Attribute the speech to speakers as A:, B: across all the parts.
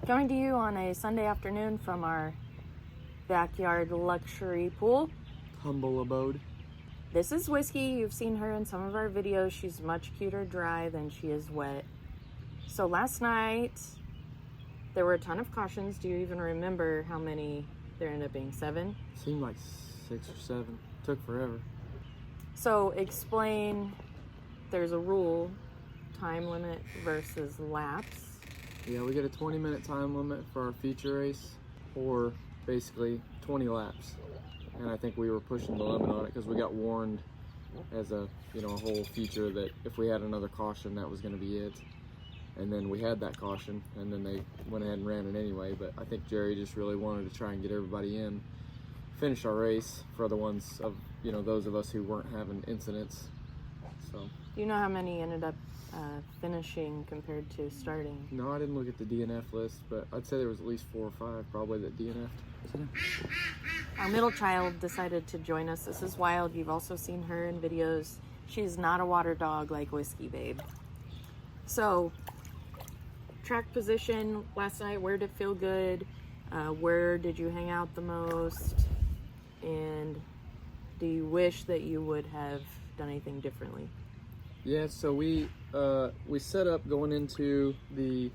A: Coming to you on a Sunday afternoon from our backyard luxury pool.
B: Humble abode.
A: This is Whiskey. You've seen her in some of our videos. She's much cuter dry than she is wet. So last night, there were a ton of cautions. Do you even remember how many there ended up being? 7?
B: Seemed like 6 or 7. Took forever.
A: So explain, there's a rule, time limit versus laps.
B: Yeah, we get a 20-minute time limit for our feature race, or basically 20 laps. And I think we were pushing the limit on it because we got warned as a whole feature that if we had another caution, that was going to be it. And then we had that caution, and then they went ahead and ran it anyway. But I think Jerry just really wanted to try and get everybody in, finish our race for the ones of those of us who weren't having incidents. So.
A: Do you know how many ended up finishing compared to starting?
B: No, I didn't look at the DNF list, but I'd say there was at least 4 or 5 probably that DNF'd.
A: Our middle child decided to join us. This is Wild. You've also seen her in videos. She's not a water dog like Whiskey Babe. So, track position last night, where did it feel good? Where did you hang out the most? And do you wish that you would have done anything differently?
B: Yeah, so we set up going into the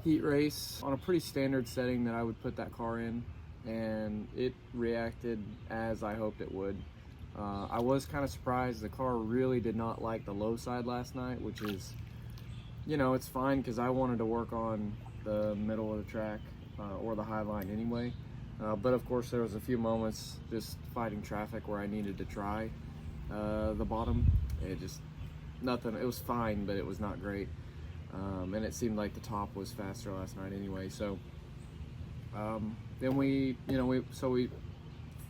B: heat race on a pretty standard setting that I would put that car in, and it reacted as I hoped it would. I was kind of surprised. The car really did not like the low side last night, which is, it's fine because I wanted to work on the middle of the track or the high line anyway. But of course there was a few moments just fighting traffic where I needed to try the bottom. It was fine, but it was not great. And it seemed like the top was faster last night anyway. So then we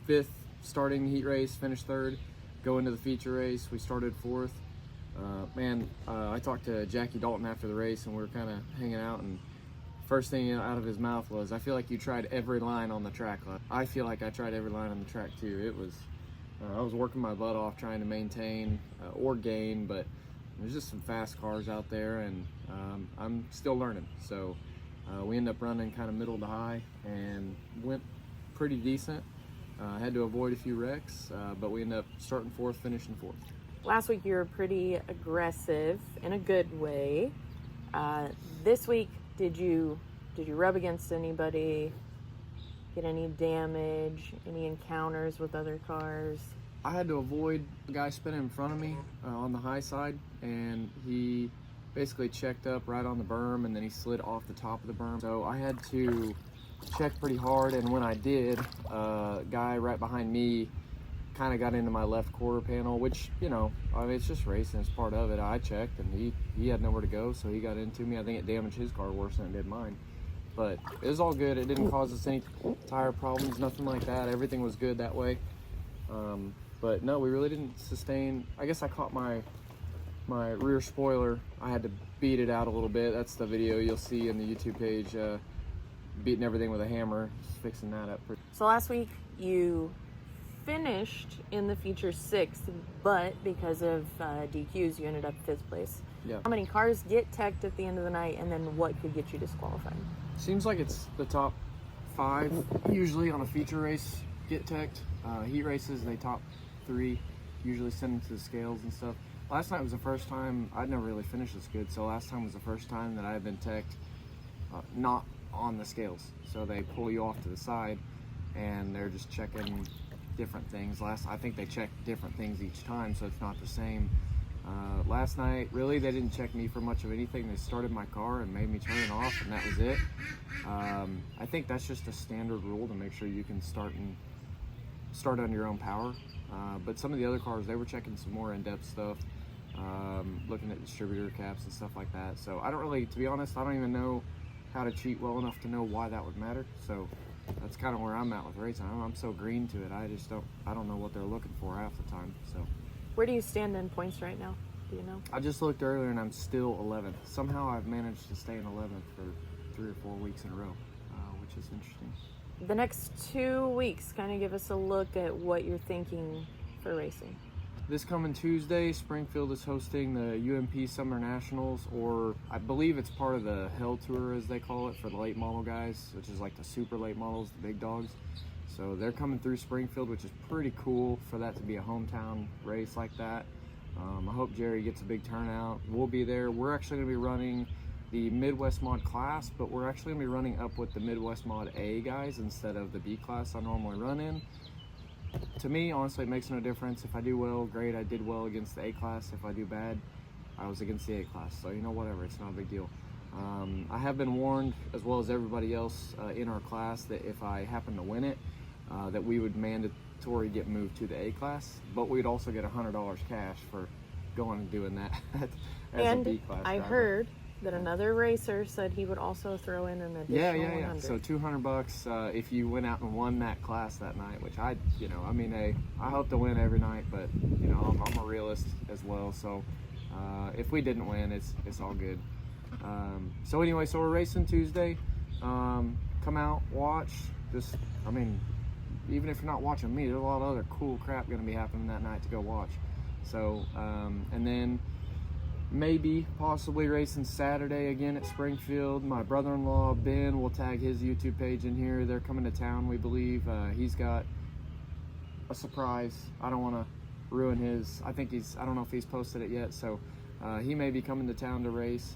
B: 5th starting heat race, finished 3rd, go into the feature race. We started 4th. I talked to Jackie Dalton after the race, and we were kind of hanging out, and first thing out of his mouth was, "I feel like you tried every line on the track." I feel like I tried every line on the track too. It was, I was working my butt off trying to maintain or gain, but there's just some fast cars out there, and I'm still learning. So we ended up running kind of middle to high and went pretty decent. Had to avoid a few wrecks, but we ended up starting 4th, finishing 4th.
A: Last week you were pretty aggressive in a good way. This week, did you rub against anybody, get any damage, any encounters with other cars?
B: I had to avoid the guy spinning in front of me on the high side, and he basically checked up right on the berm, and then he slid off the top of the berm. So I had to check pretty hard, and when I did, a guy right behind me kind of got into my left quarter panel, which, it's just racing, it's part of it. I checked, and he had nowhere to go, so he got into me. I think it damaged his car worse than it did mine. But it was all good. It didn't cause us any tire problems, nothing like that. Everything was good that way. But no, we really didn't sustain. I guess I caught my rear spoiler. I had to beat it out a little bit. That's the video you'll see in the YouTube page, beating everything with a hammer, just fixing that up.
A: So last week you finished in the feature 6th, but because of DQs you ended up 5th place.
B: Yeah.
A: How many cars get teched at the end of the night, and then what could get you disqualified?
B: Seems like it's the top 5 usually on a feature race get teched. Heat races, they top 3 usually send them to the scales and stuff. Last night was the first time. I'd never really finished this good, so last time was the first time that I had been teched not on the scales. So they pull you off to the side, and they're just checking different things. I think they checked different things each time, so it's not the same. Last night, really, they didn't check me for much of anything. They started my car and made me turn it off, and that was it. I think that's just a standard rule to make sure you can start on your own power. But some of the other cars, they were checking some more in-depth stuff, looking at distributor caps and stuff like that. So I don't really, to be honest, I don't even know how to cheat well enough to know why that would matter. So that's kind of where I'm at with racing. I'm so green to it. I don't know what they're looking for half the time. So
A: where do you stand in points right now? Do you know?
B: I just looked earlier, and I'm still 11th. Somehow I've managed to stay in 11th for 3 or 4 weeks in a row, which is interesting.
A: The next 2 weeks, kind of give us a look at what you're thinking for racing.
B: this coming Tuesday, Springfield is hosting the UMP Summer Nationals, or I believe it's part of the Hell Tour, as they call it, for the late model guys, which is like the super late models, the big dogs. So they're coming through Springfield, which is pretty cool for that to be a hometown race like that. I hope Jerry gets a big turnout. We'll be there. We're actually going to be running the Midwest Mod class, but we're actually going to be running up with the Midwest Mod A guys instead of the B class I normally run in. To me, honestly, it makes no difference. If I do well, great, I did well against the A class. If I do bad, I was against the A class. So, you know, whatever, it's not a big deal. I have been warned, as well as everybody else in our class, that if I happen to win it, that we would mandatory get moved to the A class, but we'd also get $100 cash for going and doing that as a B class
A: I
B: driver.
A: heard that another racer said he would also throw in an additional
B: Yeah.
A: 100.
B: So $200 if you went out and won that class that night, which I hope to win every night, but you know, I'm a realist as well. So if we didn't win, it's all good. So anyway, so we're racing Tuesday. Come out, watch. Even if you're not watching me, there's a lot of other cool crap going to be happening that night to go watch. So and then maybe possibly racing Saturday again at Springfield. My brother-in-law Ben will tag his YouTube page in here. They're coming to town, we believe. He's got a surprise. I don't want to ruin his. I don't know if he's posted it yet, so he may be coming to town to race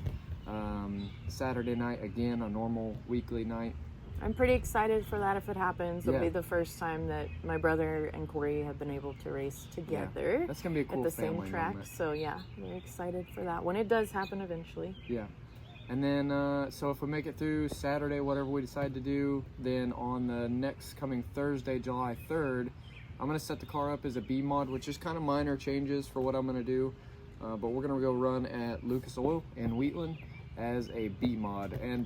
B: Saturday night again, a normal weekly night.
A: I'm pretty excited for that if it happens. It'll
B: Yeah.
A: be the first time that my brother and Corey have been able to race together
B: That's gonna be a cool
A: at the same
B: family
A: track.
B: moment.
A: So yeah, very excited for that when it does happen eventually.
B: Yeah. And then, so if we make it through Saturday, whatever we decide to do, then on the next coming Thursday, July 3rd, I'm going to set the car up as a B mod, which is kind of minor changes for what I'm going to do. But we're going to go run at Lucas Oil in Wheatland as a B mod. And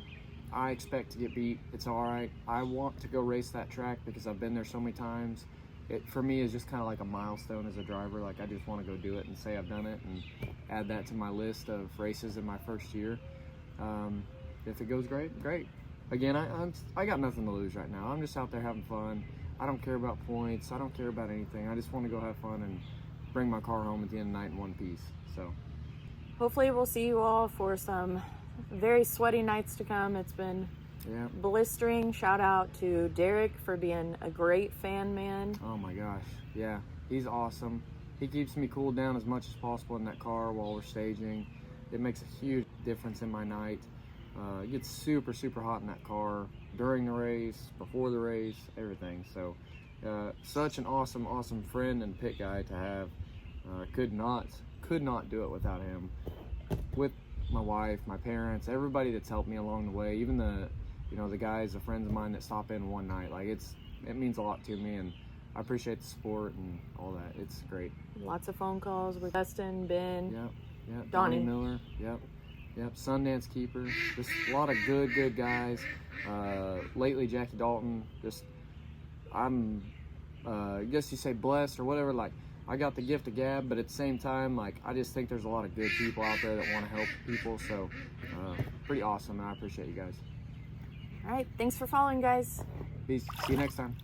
B: I expect to get beat. It's all right. I want to go race that track because I've been there so many times. It, for me, is just kind of like a milestone as a driver. Like, I just want to go do it and say I've done it and add that to my list of races in my first year. If it goes great, great. Again, I got nothing to lose right now. I'm just out there having fun. I don't care about points. I don't care about anything. I just want to go have fun and bring my car home at the end of the night in one piece. So
A: Hopefully we'll see you all for some very sweaty nights to come. It's been
B: yeah.
A: blistering. Shout out to Derek for being a great fan man.
B: Oh my gosh. Yeah, he's awesome. He keeps me cooled down as much as possible in that car while we're staging. It makes a huge difference in my night. It gets super, super hot in that car during the race, before the race, everything. So such an awesome, awesome friend and pit guy to have. Could not do it without him. With my wife, my parents, everybody that's helped me along the way, even the guys, the friends of mine that stop in one night. Like, it means a lot to me, and I appreciate the support and all that. It's great.
A: Lots of phone calls with Dustin, Ben.
B: Yep.
A: Donnie
B: Miller. Yep. Sundance Keeper. Just a lot of good guys. Lately, Jackie Dalton. I guess you say blessed or whatever. Like, I got the gift of gab, but at the same time, like, I just think there's a lot of good people out there that want to help people. So, pretty awesome, and I appreciate you guys.
A: All right, thanks for following, guys.
B: Peace. See you next time.